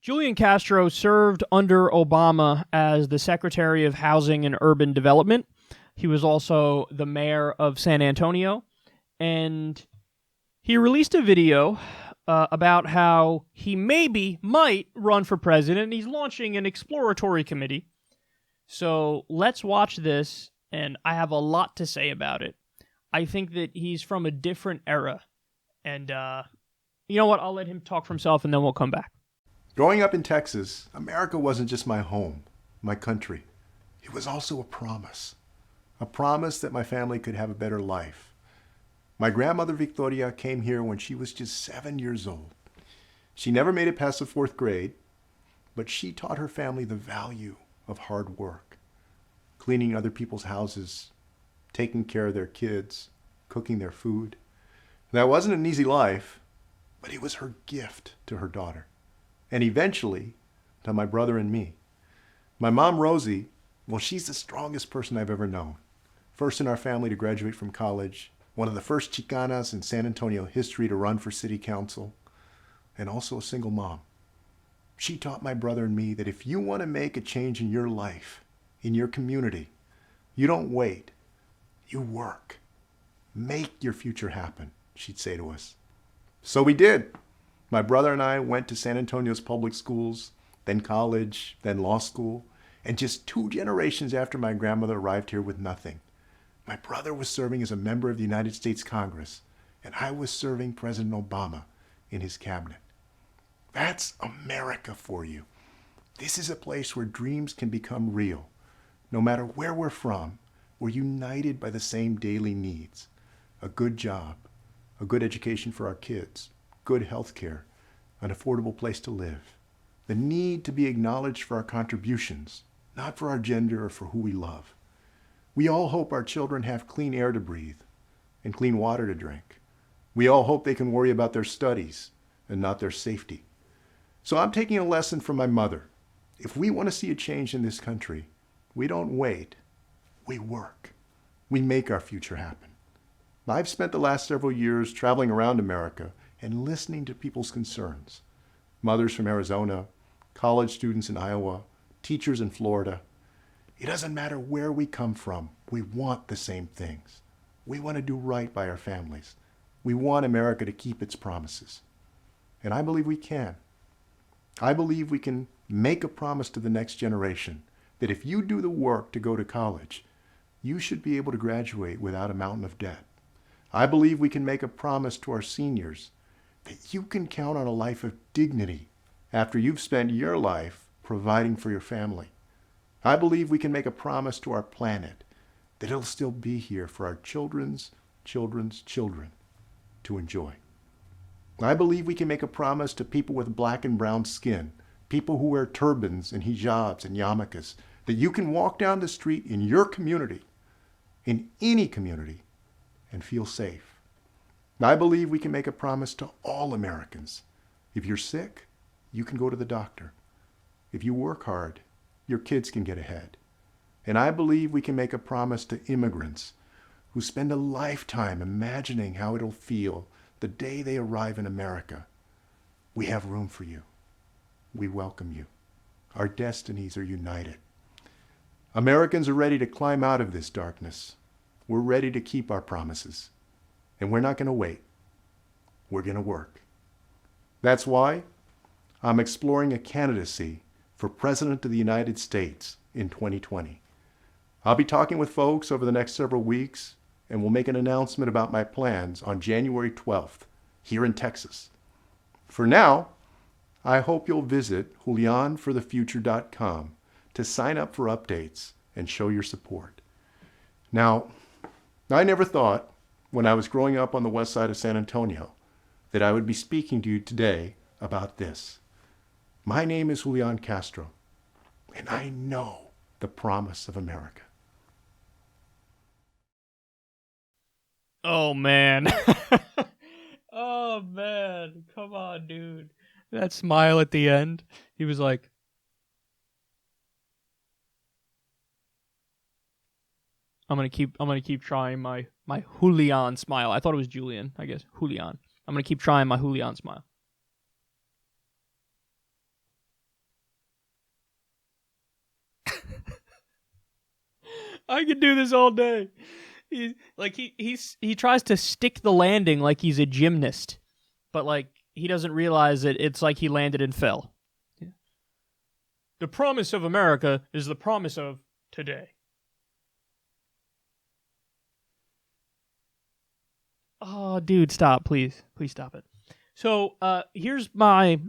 Julian Castro served under Obama as the Secretary of Housing and Urban Development. He was also the mayor of San Antonio, and he released a video about how he might run for president, and he's launching an exploratory committee. So let's watch this, and I have a lot to say about it. I think that he's from a different era, and you know what? I'll let him talk for himself, and then we'll come back. Growing up in Texas, America wasn't just my home, my country. It was also a promise that my family could have a better life. My grandmother Victoria came here when she was just 7 years old. She never made it past the 4th grade, but she taught her family the value of hard work, cleaning other people's houses, taking care of their kids, cooking their food. That wasn't an easy life, but it was her gift to her daughter, and eventually to my brother and me. My mom, Rosie, well, she's the strongest person I've ever known. First in our family to graduate from college, one of the first Chicanas in San Antonio history to run for city council, and also a single mom. She taught my brother and me that if you want to make a change in your life, in your community, you don't wait, you work. Make your future happen, she'd say to us. So we did. My brother and I went to San Antonio's public schools, then college, then law school, and just 2 generations after my grandmother arrived here with nothing, my brother was serving as a member of the United States Congress, and I was serving President Obama in his cabinet. That's America for you. This is a place where dreams can become real. No matter where we're from, we're united by the same daily needs. A good job, a good education for our kids, good health care, an affordable place to live. The need to be acknowledged for our contributions, not for our gender or for who we love. We all hope our children have clean air to breathe and clean water to drink. We all hope they can worry about their studies and not their safety. So I'm taking a lesson from my mother. If we want to see a change in this country, we don't wait, we work. We make our future happen. I've spent the last several years traveling around America and listening to people's concerns. Mothers from Arizona, college students in Iowa, teachers in Florida. It doesn't matter where we come from, we want the same things. We want to do right by our families. We want America to keep its promises. And I believe we can. I believe we can make a promise to the next generation that if you do the work to go to college, you should be able to graduate without a mountain of debt. I believe we can make a promise to our seniors that you can count on a life of dignity after you've spent your life providing for your family. I believe we can make a promise to our planet that it'll still be here for our children's children's children to enjoy. I believe we can make a promise to people with black and brown skin, people who wear turbans and hijabs and yarmulkes, that you can walk down the street in your community, in any community, and feel safe. I believe we can make a promise to all Americans. If you're sick, you can go to the doctor. If you work hard, your kids can get ahead. And I believe we can make a promise to immigrants who spend a lifetime imagining how it'll feel the day they arrive in America. We have room for you. We welcome you. Our destinies are united. Americans are ready to climb out of this darkness. We're ready to keep our promises. And we're not going to wait. We're going to work. That's why I'm exploring a candidacy for President of the United States in 2020. I'll be talking with folks over the next several weeks, and we'll make an announcement about my plans on January 12th here in Texas. For now, I hope you'll visit julianforthefuture.com to sign up for updates and show your support. Now, I never thought when I was growing up on the west side of San Antonio that I would be speaking to you today about this. My name is Julian Castro, and I know the promise of America. Oh, man. Oh, man. Come on, dude. That smile at the end. He was like, I'm gonna keep trying my Julian smile. I thought it was Julian, I guess. Julian. I'm gonna keep trying my Julian smile. I could do this all day. He tries to stick the landing like he's a gymnast, but like he doesn't realize that it's like he landed and fell. Yeah. The promise of America is the promise of today. Oh, dude, stop, please. Please stop it. So, here's my...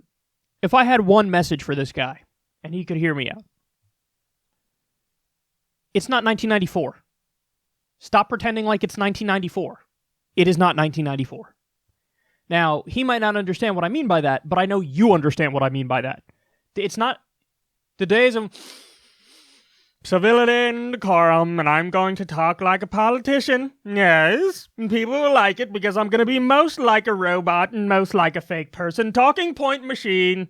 If I had one message for this guy, and he could hear me out, it's not 1994. Stop pretending like it's 1994. It is not 1994. Now, he might not understand what I mean by that, but I know you understand what I mean by that. It's not the days of civility and decorum, and I'm going to talk like a politician. Yes, and people will like it because I'm going to be most like a robot and most like a fake person. Talking point machine.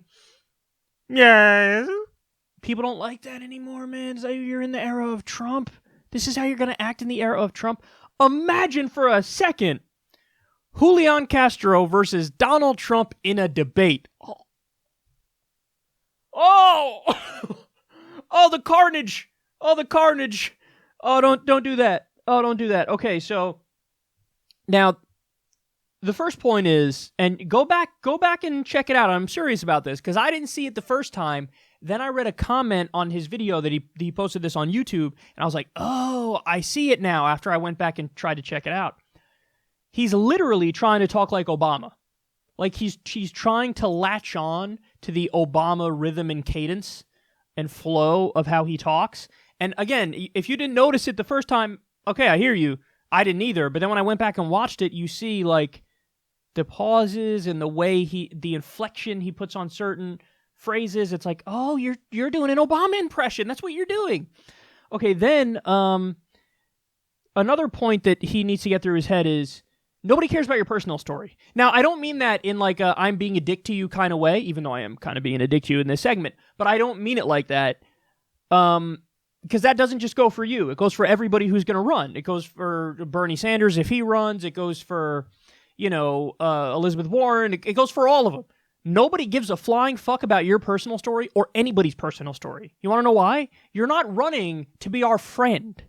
Yes. People don't like that anymore, man. It's like you're in the era of Trump. This is how you're going to act in the era of Trump. Imagine for a second Julian Castro versus Donald Trump in a debate. Oh, oh, the carnage. Oh, the carnage. Oh, don't do that. Oh, don't do that. Okay, so now the first point is, and go back and check it out. I'm serious about this because I didn't see it the first time. Then I read a comment on his video that he posted this on YouTube, and I was like, oh, I see it now after I went back and tried to check it out. He's literally trying to talk like Obama. Like he's trying to latch on to the Obama rhythm and cadence and flow of how he talks. And again, if you didn't notice it the first time, okay, I hear you. I didn't either. But then when I went back and watched it, you see like the pauses and the way the inflection he puts on certain phrases. It's like, oh, you're doing an Obama impression. That's what you're doing. Okay, then another point that he needs to get through his head is nobody cares about your personal story. Now, I don't mean that in like a I'm being a dick to you kind of way, even though I am kind of being a dick to you in this segment, but I don't mean it like that because that doesn't just go for you. It goes for everybody who's going to run. It goes for Bernie Sanders if he runs. It goes for, Elizabeth Warren. It goes for all of them. Nobody gives a flying fuck about your personal story or anybody's personal story. You want to know why? You're not running to be our friend.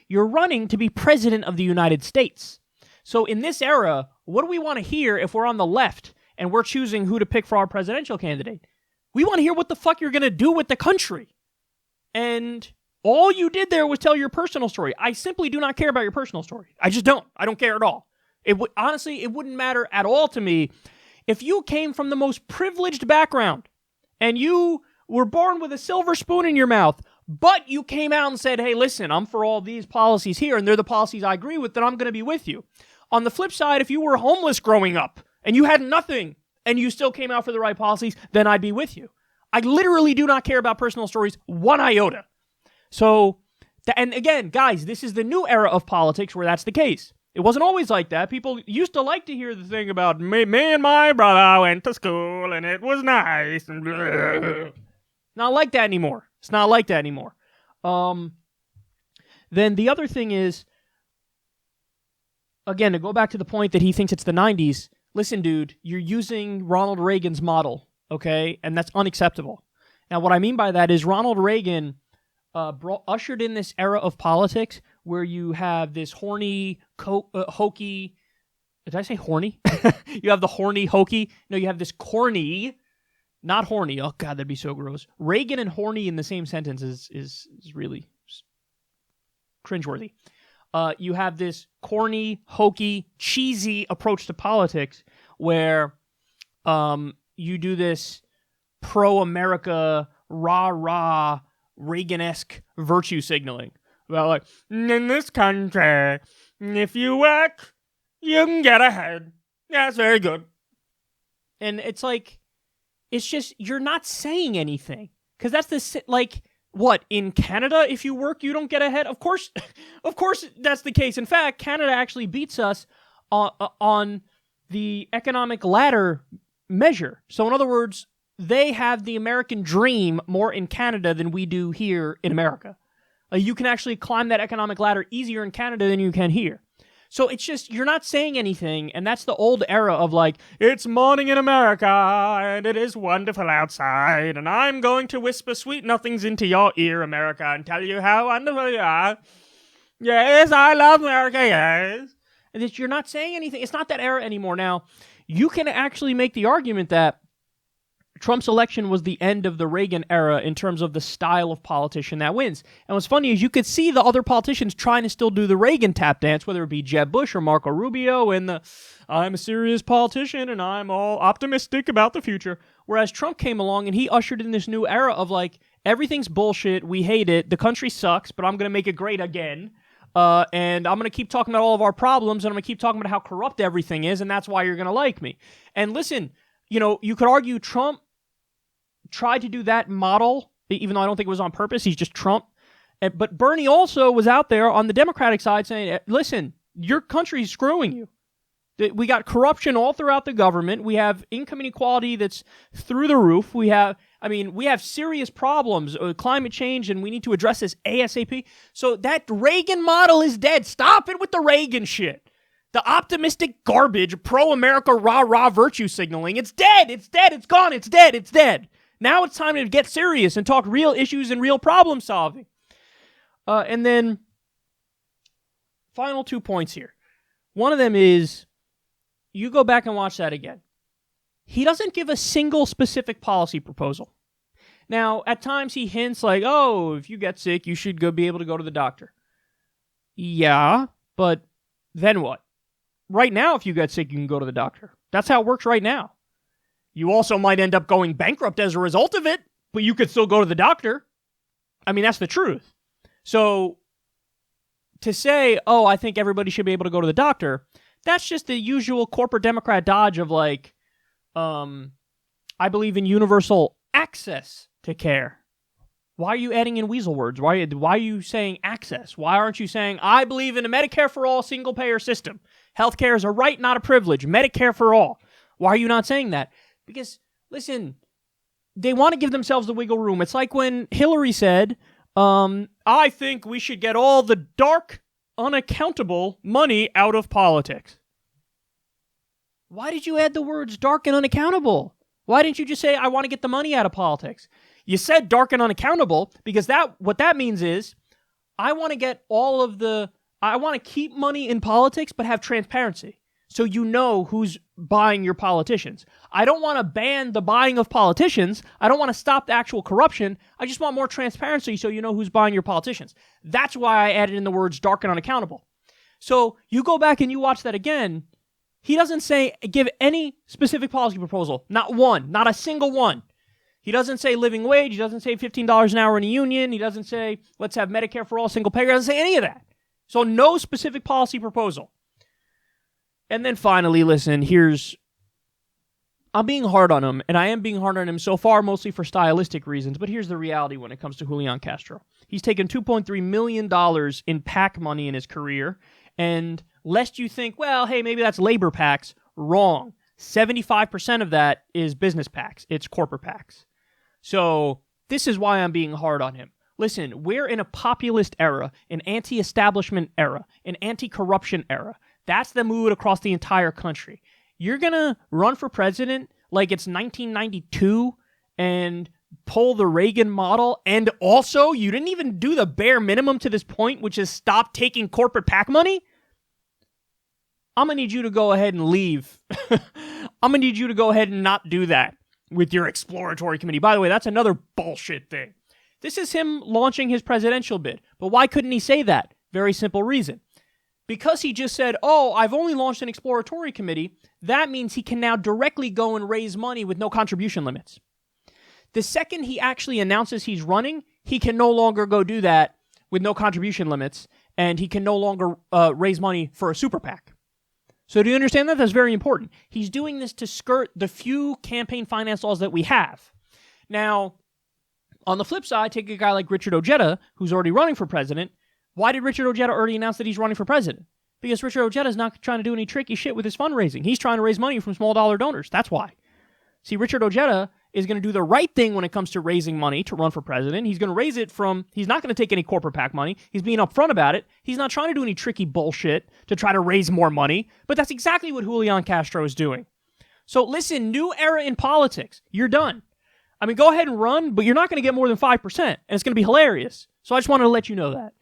You're running to be president of the United States. So in this era, what do we want to hear if we're on the left and we're choosing who to pick for our presidential candidate? We want to hear what the fuck you're going to do with the country. And all you did there was tell your personal story. I simply do not care about your personal story. I just don't. I don't care at all. Honestly, it wouldn't matter at all to me if you came from the most privileged background and you were born with a silver spoon in your mouth, but you came out and said, hey, listen, I'm for all these policies here, and they're the policies I agree with, then I'm going to be with you. On the flip side, if you were homeless growing up and you had nothing and you still came out for the right policies, then I'd be with you. I literally do not care about personal stories one iota. So, and again, guys, this is the new era of politics where that's the case. It wasn't always like that. People used to like to hear the thing about me and my brother went to school and it was nice. And not like that anymore. It's not like that anymore. Then the other thing is, again, to go back to the point that he thinks it's the 90s, listen, dude, you're using Ronald Reagan's model, okay? And that's unacceptable. Now, what I mean by that is Ronald Reagan ushered in this era of politics where you have this horny, hokey... Did I say horny? You have the horny, hokey. No, you have this corny... Not horny. Oh, God, that'd be so gross. Reagan and horny in the same sentence is really cringeworthy. You have this corny, hokey, cheesy approach to politics where you do this pro-America, rah-rah, Reagan-esque virtue signaling. About like, in this country, if you work, you can get ahead. Yeah, it's very good. And it's like, it's just, you're not saying anything. Because that's like, what, in Canada, if you work, you don't get ahead? Of course that's the case. In fact, Canada actually beats us on the economic ladder measure. So in other words, they have the American dream more in Canada than we do here in America. You can actually climb that economic ladder easier in Canada than you can here. So it's just, you're not saying anything, and that's the old era of like, it's morning in America, and it is wonderful outside, and I'm going to whisper sweet nothings into your ear, America, and tell you how wonderful you are. Yes, I love America, yes. And that you're not saying anything. It's not that era anymore. Now, you can actually make the argument that Trump's election was the end of the Reagan era in terms of the style of politician that wins. And what's funny is you could see the other politicians trying to still do the Reagan tap dance, whether it be Jeb Bush or Marco Rubio, and the I'm a serious politician and I'm all optimistic about the future. Whereas Trump came along and he ushered in this new era of like, everything's bullshit, we hate it, the country sucks, but I'm going to make it great again. And I'm going to keep talking about all of our problems, and I'm going to keep talking about how corrupt everything is, and that's why you're going to like me. And listen, you could argue Trump tried to do that model, even though I don't think it was on purpose. He's just Trump. But Bernie also was out there on the Democratic side saying, listen, your country's screwing you. We got corruption all throughout the government. We have income inequality that's through the roof. We have serious problems, climate change, and we need to address this ASAP. So that Reagan model is dead. Stop it with the Reagan shit. The optimistic garbage, pro-America, rah-rah virtue signaling. It's dead. It's dead. It's gone. It's dead. It's dead. Now it's time to get serious and talk real issues and real problem solving. And then, final 2 points here. One of them is, you go back and watch that again. He doesn't give a single specific policy proposal. Now, at times he hints like, oh, if you get sick, you should be able to go to the doctor. Yeah, but then what? Right now, if you get sick, you can go to the doctor. That's how it works right now. You also might end up going bankrupt as a result of it, but you could still go to the doctor. I mean, that's the truth. So, to say, oh, I think everybody should be able to go to the doctor, that's just the usual corporate Democrat dodge of like, I believe in universal access to care. Why are you adding in weasel words? Why are you saying access? Why aren't you saying, I believe in a Medicare for all single-payer system? Healthcare is a right, not a privilege. Medicare for all. Why are you not saying that? Because, listen, they want to give themselves the wiggle room. It's like when Hillary said, I think we should get all the dark, unaccountable money out of politics. Why did you add the words dark and unaccountable? Why didn't you just say, I want to get the money out of politics? You said dark and unaccountable because what that means is I want to keep money in politics but have transparency so you know who's buying your politicians. I don't want to ban the buying of politicians. I don't want to stop the actual corruption. I just want more transparency so you know who's buying your politicians. That's why I added in the words dark and unaccountable. So you go back and you watch that again. He doesn't give any specific policy proposal. Not one. Not a single one. He doesn't say living wage. He doesn't say $15 an hour in a union. He doesn't say, let's have Medicare for all, single payer. He doesn't say any of that. So no specific policy proposal. And then finally, listen, I'm being hard on him, and I am being hard on him so far mostly for stylistic reasons, but here's the reality when it comes to Julian Castro. He's taken $2.3 million in PAC money in his career, and lest you think, well, hey, maybe that's labor PACs, wrong. 75% of that is business PACs. It's corporate PACs. So this is why I'm being hard on him. Listen, we're in a populist era, an anti-establishment era, an anti-corruption era. That's the mood across the entire country. You're going to run for president like it's 1992 and pull the Reagan model, and also you didn't even do the bare minimum to this point, which is stop taking corporate PAC money? I'm going to need you to go ahead and leave. I'm going to need you to go ahead and not do that with your exploratory committee. By the way, that's another bullshit thing. This is him launching his presidential bid. But why couldn't he say that? Very simple reason. Because he just said, oh, I've only launched an exploratory committee, that means he can now directly go and raise money with no contribution limits. The second he actually announces he's running, he can no longer go do that with no contribution limits, and he can no longer raise money for a super PAC. So do you understand that? That's very important. He's doing this to skirt the few campaign finance laws that we have. Now, on the flip side, take a guy like Richard Ojeda, who's already running for president. Why did Richard Ojeda already announce that he's running for president? Because Richard Ojeda is not trying to do any tricky shit with his fundraising. He's trying to raise money from small dollar donors. That's why. See, Richard Ojeda is going to do the right thing when it comes to raising money to run for president. He's going to raise it he's not going to take any corporate PAC money. He's being upfront about it. He's not trying to do any tricky bullshit to try to raise more money. But that's exactly what Julian Castro is doing. So listen, new era in politics. You're done. I mean, go ahead and run, but you're not going to get more than 5%. And it's going to be hilarious. So I just wanted to let you know that.